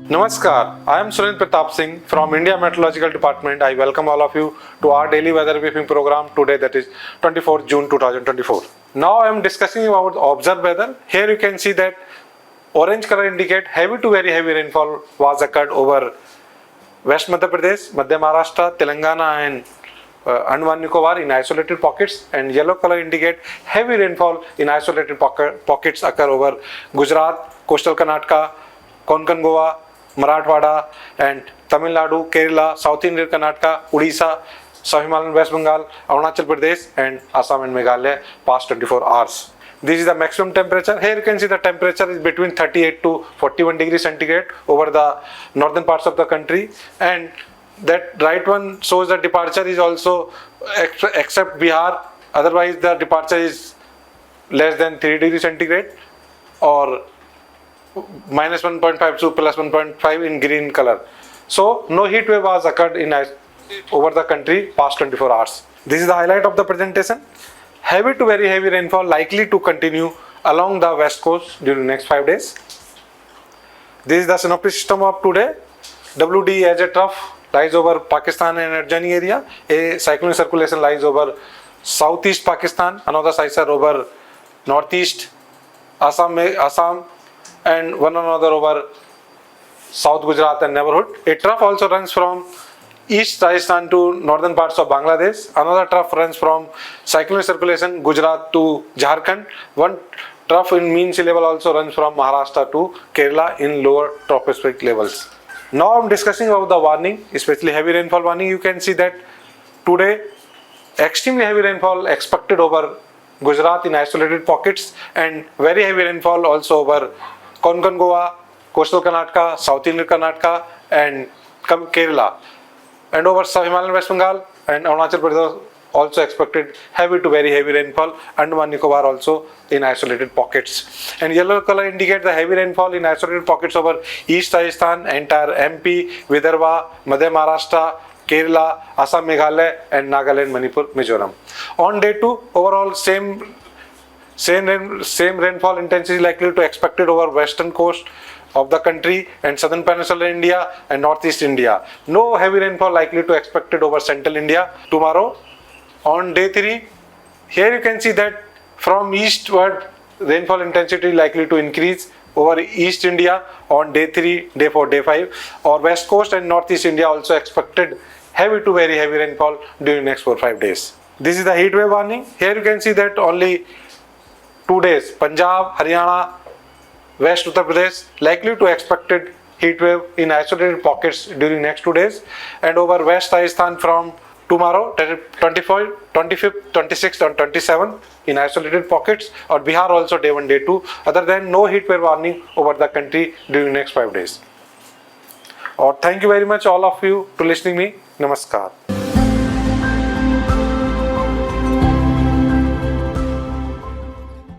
Namaskar, I am Surendra Pratap Singh from India Meteorological Department. I welcome all of you to our daily weather briefing program today, that is 24th June 2024. Now I am discussing about observed weather. Here you can see that orange color indicate heavy to very heavy rainfall was occurred over West Madhya Pradesh, Madhya Maharashtra, Telangana and Andaman Nicobar in isolated pockets, and yellow color indicate heavy rainfall in isolated pockets occur over Gujarat, coastal Karnataka, Konkan Goa, Marathwada and Tamil Nadu, Kerala, South Indian Karnataka, Odisha, South Himalayan West Bengal, Arunachal Pradesh and Assam and Meghalaya past 24 hours. This is the maximum temperature. Here you can see the temperature is between 38 to 41 degrees centigrade over the northern parts of the country, and that right one shows the departure is also except Bihar, otherwise the departure is less than 3 degrees centigrade or minus 1.5 to plus 1.5 in green color. So no heat wave was occurred in over the country past 24 hours. This is the highlight of the presentation. Heavy to very heavy rainfall likely to continue along the west coast during next 5 days. This is the synoptic system of today. WD as a trough lies over Pakistan and adjoining area. A cyclonic circulation lies over southeast Pakistan. Another cyclone over northeast Assam and one another over South Gujarat and neighborhood. A trough also runs from East Rajasthan to northern parts of Bangladesh. Another trough runs from cyclonic circulation Gujarat to Jharkhand. One trough in mean sea level also runs from Maharashtra to Kerala in lower tropospheric levels. Now I am discussing about the warning, especially heavy rainfall warning. You can see that today extremely heavy rainfall expected over Gujarat in isolated pockets and very heavy rainfall also over Konkan Goa, coastal Karnataka, South Indian Karnataka and Kerala, and over South Himalayan West Bengal and Arunachal Pradesh also expected heavy to very heavy rainfall. Andaman Nicobar also in isolated pockets. And yellow color indicate the heavy rainfall in isolated pockets over East Rajasthan, entire MP, Vidarbha, Madhya Maharashtra, Kerala, Assam, Meghalaya and Nagaland, Manipur, Mizoram. On day 2, overall same rainfall intensity likely to expected over western coast of the country and southern peninsular India and northeast India. No heavy rainfall likely to expected over central India tomorrow. On day 3, here you can see that from eastward rainfall intensity likely to increase over East India on day 3, day 4, day 5, or west coast and northeast India also expected heavy to very heavy rainfall during next 4-5 days. This is the heat wave warning. Here you can see that only 2 days, Punjab, Haryana, West Uttar Pradesh likely to expected heat wave in isolated pockets during next 2 days, and over West Rajasthan from tomorrow 25th, 26th and 27th in isolated pockets, or Bihar also day 1, day 2. Other than no heat wave warning over the country during next 5 days. Or thank you very much all of you to listening me. Namaskar.